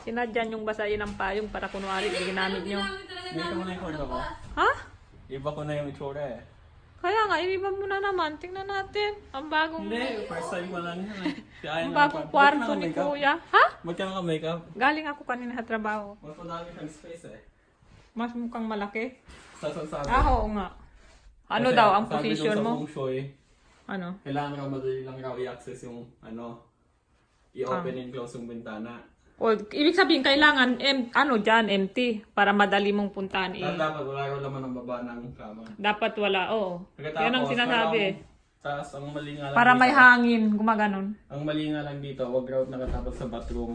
Sinadyan yung basahin ng payong para kunwari ginamit nyo. Dito mo na yung kwarto ko. Ha? Iba ko na yung itsura eh. Kaya nga, iniba mo na naman. Tingnan natin. Ang bagong... Hindi, first time ko lang yan eh. Kaya Ang bagong kwarto ni Kuya. Ha? Ba't ka naka-makeup? Galing ako kanina sa trabaho. Mas madami kang space eh. Mas mukhang malaki. Sasasabi. Oo nga. Ano Kasi daw ang sabi position nung sa mo? feng shui, Ano? kailangan raw madali lang raw i-access yung i-open and close yung bintana. O, ibig sabihin, kailangan, dyan, empty. Para madali mong puntahan. Dapat wala raw laman ng baba ng kama. Dapat wala, oo. Pagkatapos, Yan ang sinasabi eh. Tapos ang mali nga lang Para dito, may hangin, gumaganon. ang mali nga lang dito, wag raw nakatapos sa bathroom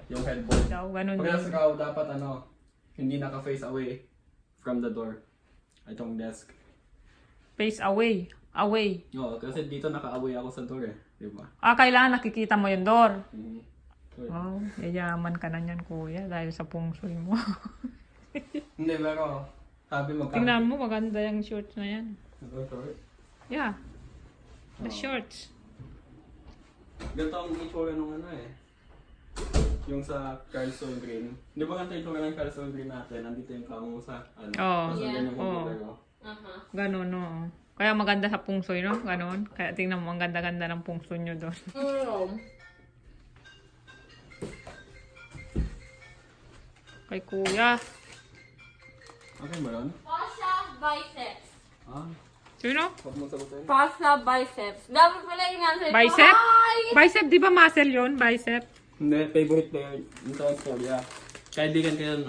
yung headboard. Daw, ganun Pagka din. raw dapat hindi naka-face away from the door. Itong desk. Face away. Away. Oo, kasi dito naka-away ako sa door eh. Diba? Kailangan nakikita mo yung door. Mm. Wow, yayaman ka na yan, Kuya, dahil sa pungsoy mo. Hindi, pero sabi mo Tingnan mo, maganda yung shorts na yan. Sorry. Yeah. The shorts. Ganito ang itsura nung yung sa Carlson Green. Di ba ganito itsura ng Carlson Green natin? Nandito yung kamo sa Oo. Tapos ganyan yung Oo. magularo. Ganon, oo. Kaya maganda sa pungsoy, no? Ganon. Kaya tingnan mo, ang ganda-ganda ng pungsoy nyo doon. Kay Kuya. Okay ba ron? Pasha biceps. Ah, Sino? huwag mo sagutin. Pasha biceps. Dapat pala yung nasa ito. Bicep? Ay! Bicep, di ba muscle yun? Bicep? Hindi, favorite player yung sa Australia. Kaibigan ko yun,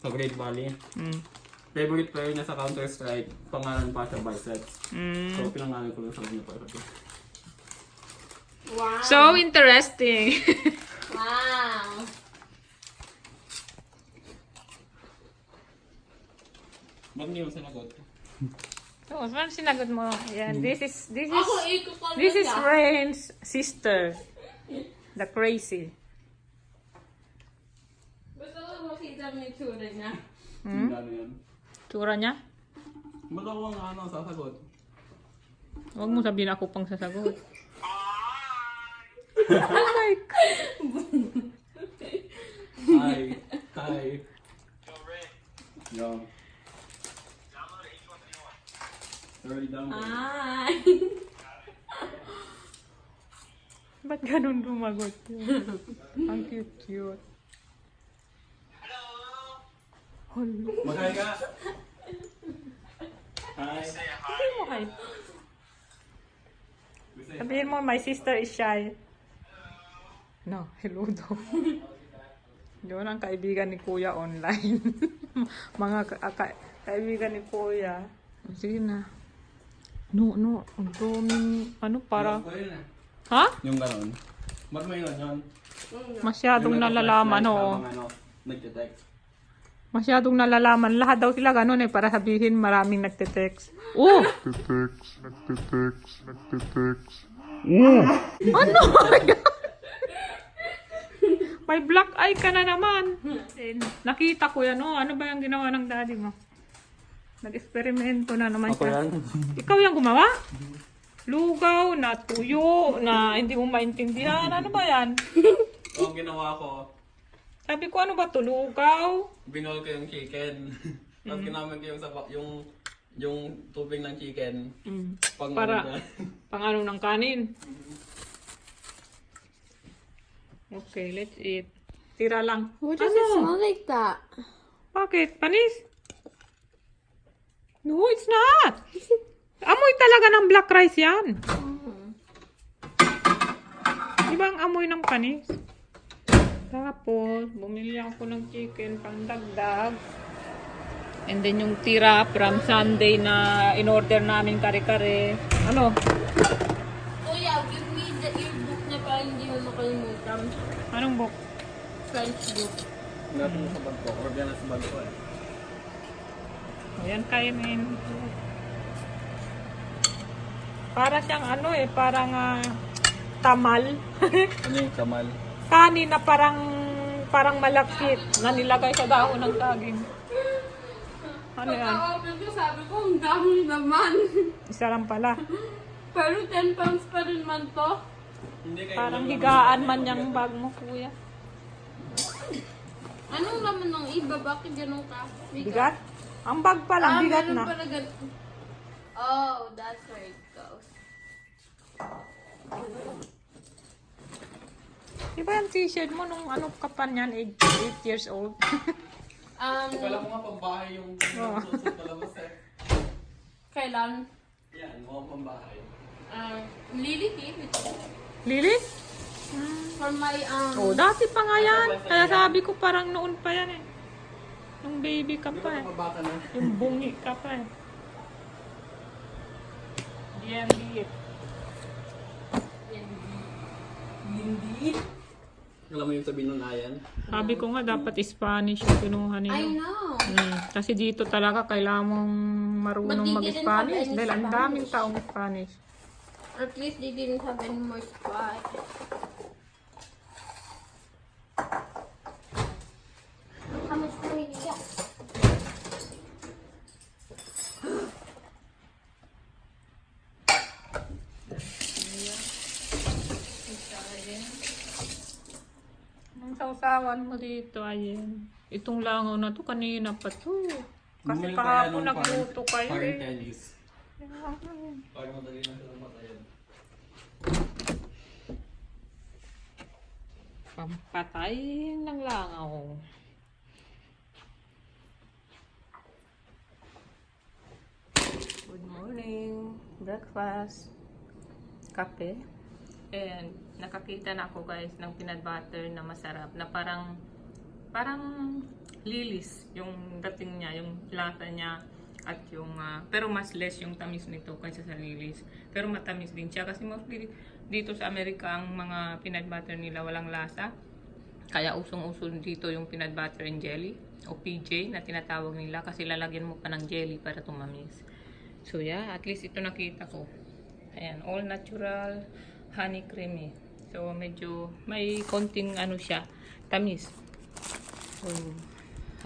sa Great Valley. Mm. Favorite player niya sa Counter-Strike, pangalan pa siya Biceps. Mm. So, pinangalan ko lang sa kanya para ito. Wow. So interesting. Wow. Ba't hindi mo sinagot? So, ano sinagot mo? Yan, this is Ako, ikot ko this is siya. Rain's sister. The crazy. Gusto ko makita mo yung tsura niya. Hmm? Ano yan? Tsura niya? Ba't ako ang sasagot? Huwag mo sabihin ako pang sasagot. Oh my God. Hi. Hi. Yo. Already done. Ay. Ba't ganun lumagot yun? Ang cute-cute. Hello. Mag-hi ka. Hi. Sabihin mo, hi. Sabihin mo, my sister is shy. No, hello daw. Yun ang kaibigan ni Kuya online. Mga kaibigan ni Kuya. Sige na. No. Ang daming, para... Ha? Yung gano'n. Ba't mo yun yun? Masyadong Yung nalalaman, oo. habang nagte-text. Masyadong nalalaman. Lahat daw sila ganun para sabihin maraming nagte-text. Oh! Nagte-text. Ano? May black eye ka na naman. Nakita ko yan, oh. Ano ba yung ginawa ng daddy mo? Nag-eksperimento na naman Ako siya. yan. Ikaw yung gumawa? Lugaw, na tuyo, na hindi mo maintindihan. Ano ba yan? Ang ginawa ko, Sabi ko, ano ba to? Lugaw? binol ko yung chicken. Tapos ginamit ko yung tubig ng chicken. Mm. Pang Para, pang ano ng kanin. Okay, let's eat. Tira lang. What does it smell like that? Bakit? Panis? No, it's not. Amoy talaga ng black rice yan. Iba ang amoy ng panis. Tapos, bumili ako ng chicken pang dagdag. And then yung tira from Sunday na in-order namin kare-kare. Ano? Kuya, give me the earbook niya para hindi mo makalimutan. Anong book? French book. Natin sa bag ko. Or yan sa bag ko eh. Ayan, kainin. Para siyang parang tamal. Ano yung kamal? Kanin na parang malakit na nilagay sa dahon ng saging. Ano yan? Pagka-open ko, sabi ko, ang daming naman. Isa lang pala. Pero 10 pounds pa rin man to. Hindi kayo Parang lang higaan naman. man yung bag mo, kuya. Anong laman ng iba? Bakit ganun ka? Bigat? Ang bag pa lang, bigat meron na. pala ganun. Oh, that's where it goes. Diba yung t-shirt mo nung ano ka pa niyan, 8 years old? Kala mo nga pambahay yung susot palabas eh. Kailan? Yan, mukhang pambahay. Lily gave it to me. Lily? For my, Oh, dati pa nga yan. Kaya sabi ko parang noon pa yan eh. Nung baby ka Hindi pa ba eh. mabata na? Yung bungi ka pa eh. DMD. Hindi. Alam mo yung sabihin nun, Ayan? Sabi ko nga dapat Spanish yung kinuha I nila. know. Kasi dito talaga kailangan mong marunong But they didn't have mag-Spanish. any Dahil ang daming Spanish. taong Spanish. At least they didn't have any more spot. How much money do you got? Ang sausawan mo dito, ayan. Itong langaw na to, kanina pa to. Kasi Bumili kahapon kaya nung nagluto kayo parang eh. tennis. Para madali na sila matayan. Pampatay ng langaw. Good morning. Breakfast. Kape. And nakakita na ako guys ng peanut butter na masarap. Na parang lilis yung dating niya, yung lasa niya. At yung, pero mas less yung tamis nito kaysa sa lilis. Pero matamis din siya kasi mostly dito sa Amerika ang mga peanut butter nila walang lasa. Kaya usong-uso dito yung peanut butter and jelly o PJ na tinatawag nila kasi lalagyan mo pa ng jelly para tumamis. So yeah, at least ito nakita ko. Ayan, all natural, honey creamy. So medyo may konting ano siya, tamis. So,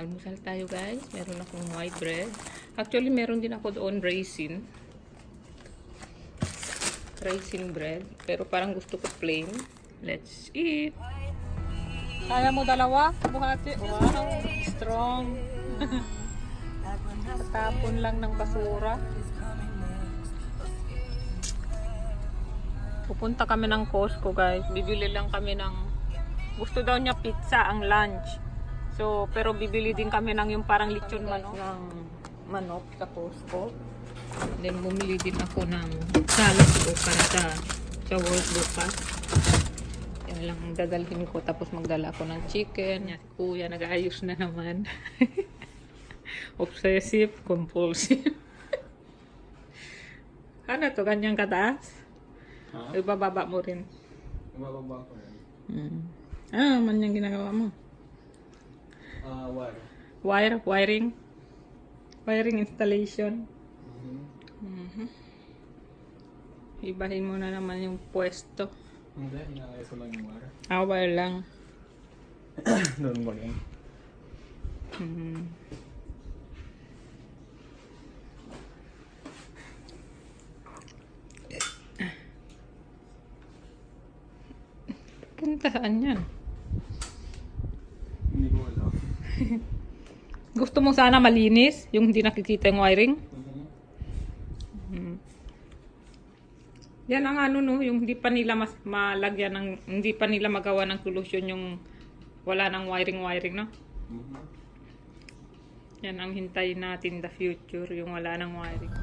almusal tayo guys. Meron akong white bread. Actually, meron din ako doon raisin. Raisin bread. Pero parang gusto ko plain. Let's eat. Kaya mo dalawa? Buhati. Wow, strong. Tapon lang ng basura. Pupunta kami ng Costco guys. Bibili lang kami ng... Gusto daw niya pizza ang lunch. So, pero bibili din kami ng yung parang lechon manok. Ng manok sa Costco. Then, bumili din ako ng salad ko para sa work bukas. Yan lang ang dadalhin ko. Tapos magdala ako ng chicken. Yan, si kuya nag-aayos na naman. Obsessive, compulsive. Ano to? Ganyang kataas? Ha? Ibababa mo rin. Mababa ko yan. Ah, man yung ginagawa mo. Wire. Wiring installation. Mhm. Ibahin mo na naman yung pwesto. Hindi, inaayos ko lang yung wire. Wire lang. Doon mo yan. Puntaan yan. Hindi ko alam. Gusto mo sana malinis, yung hindi nakikita yung wiring? Yan ang ano no, yung hindi pa nila mas malagyan ng, hindi pa nila magawa ng solusyon yung wala ng wiring no? Yan ang hintayin natin the future, yung wala ng wiring.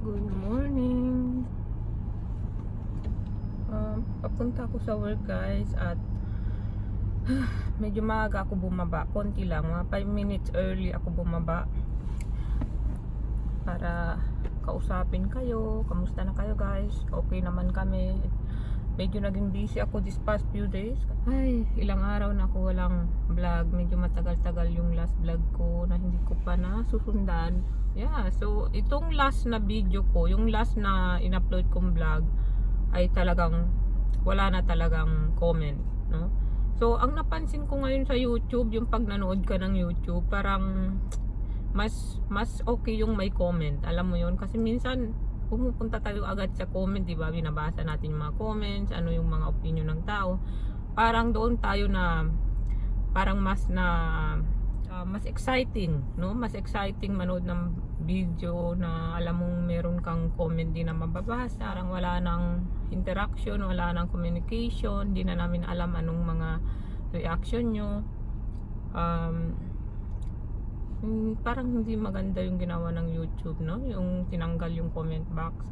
Good morning. Papunta ako sa work guys at medyo maaga ako bumaba, konti lang, mga 5 minutes early ako bumaba para kausapin kayo. Kamusta na kayo guys? Okay naman kami. Medyo naging busy ako this past few days. Ay, ilang araw na ako walang vlog. Medyo matagal-tagal yung last vlog ko na hindi ko pa nasusundan. Yeah, so itong last na video ko, yung last na in-upload kong vlog ay talagang wala na talagang comment, no? So, ang napansin ko ngayon sa YouTube, yung pag nanood ka ng YouTube, parang mas okay yung may comment. Alam mo yun? Kasi minsan, pumupunta tayo agad sa comment, di ba? Binabasa natin yung mga comments, ano yung mga opinion ng tao. parang doon tayo na parang mas exciting, no? Mas exciting manood ng video na alam mong meron kang comment din na mababasa, parang wala nang interaction, wala nang communication, di na namin alam anong mga reaction nyo. Parang hindi maganda yung ginawa ng YouTube, no? Yung tinanggal yung comment box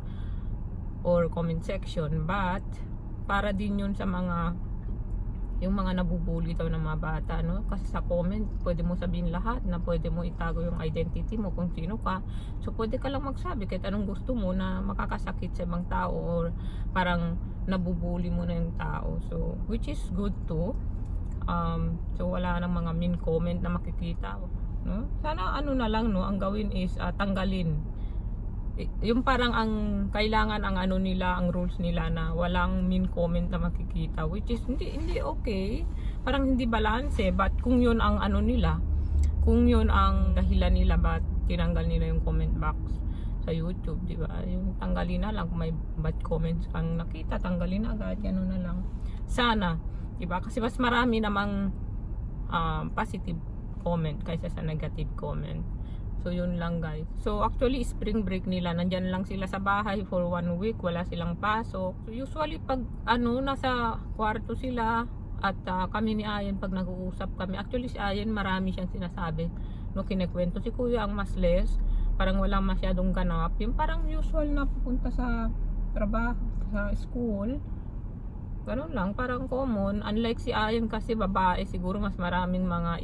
or comment section, but para din yun sa yung mga nabubuli daw ng mga bata, no? Kasi sa comment, pwede mo sabihin lahat na pwede mo itago yung identity mo kung sino ka. So, pwede ka lang magsabi kahit anong gusto mo na makakasakit sa ibang tao or parang nabubuli mo na yung tao. So, which is good too. So, wala nang mga mean comment na makikita, no? Sana ano na lang, no? Ang gawin is tanggalin. Yung parang ang kailangan ang ano nila, ang rules nila na walang mean comment na makikita, which is hindi okay, parang hindi balance but kung yun ang ano nila, kung yun ang dahilan nila ba't tinanggal nila yung comment box sa YouTube, di ba? Yung tanggalin na lang, kung may bad comments kang nakita, tanggalin na agad, gano'n na lang sana, di ba? Kasi mas marami namang positive comment kaysa sa negative comment. So, yun lang guys. So, actually, spring break nila. Nandyan lang sila sa bahay for 1 week. Wala silang pasok. So, usually, pag nasa kwarto sila at kami ni Ayen, pag nag-uusap kami. Actually, si Ayen, marami siyang sinasabi. No, kinikwento si Kuya ang mas less. Parang walang masyadong ganap. Yung parang usual na pupunta sa trabaho, sa school. Ganun lang, parang common. Unlike si Ayen kasi babae, siguro mas maraming mga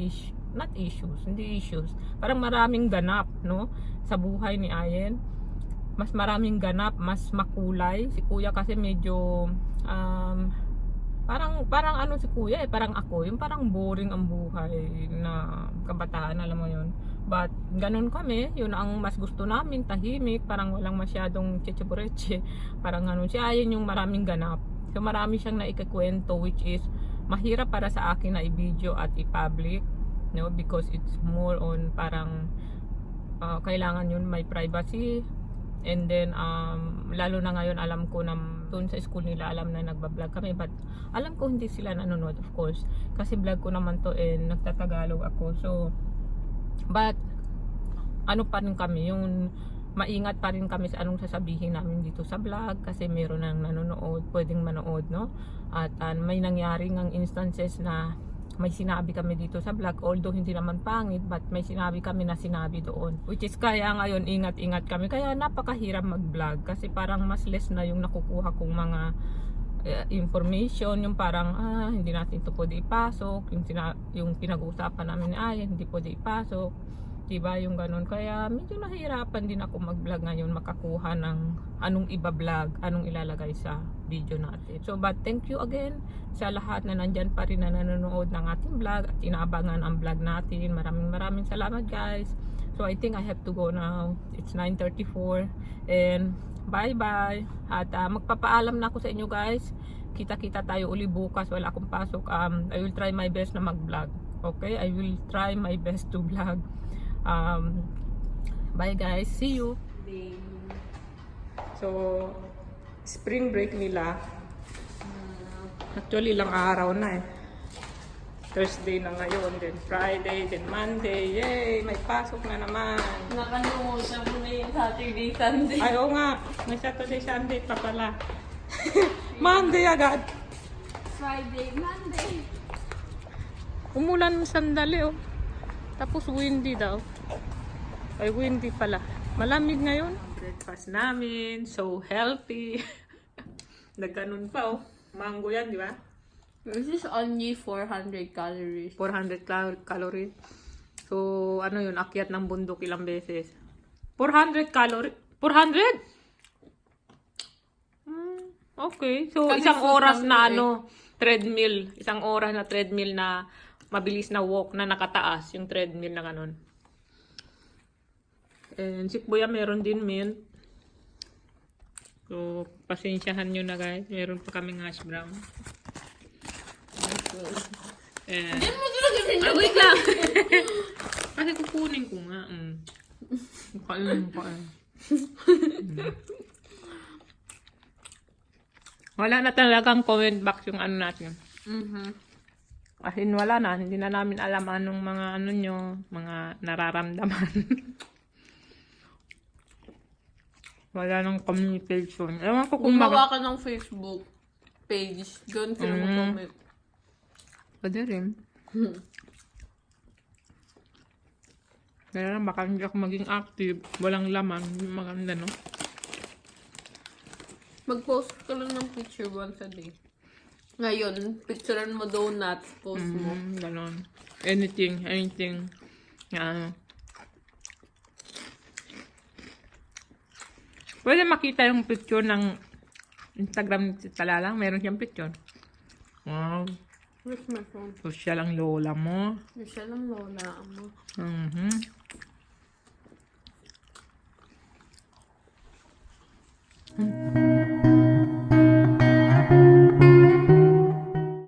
hindi issues. Parang maraming ganap, no? Sa buhay ni Ayen. Mas maraming ganap, mas makulay. Si Kuya kasi medyo parang ano si Kuya parang ako, yung parang boring ang buhay na kabataan, alam mo yun. But ganun kami, yun ang mas gusto namin, tahimik, parang walang masyadong chechebureche. Parang ano, si Ayen yung maraming ganap. So marami siyang naikikwento, which is mahirap para sa akin na i-video at i-public, no, because it's more on parang kailangan yun may privacy, and then lalo na ngayon alam ko na doon sa school nila alam na nagbablog kami, but alam ko hindi sila nanonood, of course, kasi vlog ko naman to and nagtatagalog ako. So but ano pa rin kami, yung maingat pa rin kami sa anong sasabihin namin dito sa vlog, kasi meron nang nanonood, pwedeng manood, no? At may nangyari ngang instances na may sinabi kami dito sa vlog, although hindi naman pangit, but may sinabi kami na sinabi doon, which is kaya ngayon ingat-ingat kami, kaya napakahirap mag-vlog kasi parang mas less na yung nakukuha kong mga information, yung parang hindi natin ito pwede ipasok, yung pinag-uusapan namin ay hindi pwede ipasok, diba, yung ganun. Kaya medyo nahihirapan din ako mag-vlog ngayon, makakuha ng anong iba-vlog, anong ilalagay sa video natin. So, but thank you again sa lahat na nandyan pa rin na nanonood ng ating vlog at inaabangan ang vlog natin. Maraming salamat guys. So, I think I have to go now. It's 9:34 and bye-bye. At magpapaalam na ako sa inyo guys. Kita-kita tayo uli bukas. Wala akong pasok. I will try my best na mag-vlog. Okay? I will try my best to vlog. Bye guys, see you. So spring break nila, actually ilang araw na Thursday na ngayon, then Friday, then Monday. Yay, may pasok na naman. Nakalimutan mo na yung Saturday, Sunday. Ay, oo nga, may Saturday, Sunday pa pala. Monday agad. Friday, Monday. Umulan sandali tapos windy daw. Ay, windy pala. Malamig ngayon. Breakfast namin. So healthy. Nagkanon pa mango yan, di ba? This is only 400 calories. 400 calories. So, ano yun? Akyat ng bundok ilang beses. 400 calories? 400? Okay. So, isang oras na treadmill. Isang oras na treadmill na mabilis na walk na nakataas, yung treadmill na ganun. And si Kuya meron din mint. So, pasensyahan nyo na guys. Meron pa kaming hash brown. And wait lang! Kasi kukunin ko nga. Wala na talagang comment box yung ano natin. As in, wala na. Hindi na namin alam anong mga ano nyo, mga nararamdaman. Wala nang communication. Ewan ko kung Gumawa ka ng Facebook page. Doon sila mag-comment. Pwede rin. Kaya lang, baka hindi ako maging active. Walang laman. Maganda, no? Mag-post ka lang ng picture once a day. Ngayon, picturean mo donuts, post mo. Ganon. Anything. Ano. Pwede makita yung picture ng Instagram ni Talala. Meron siyang picture. Wow. Where's my phone? Social ang lola mo. Siya lang lola mo. Mhm.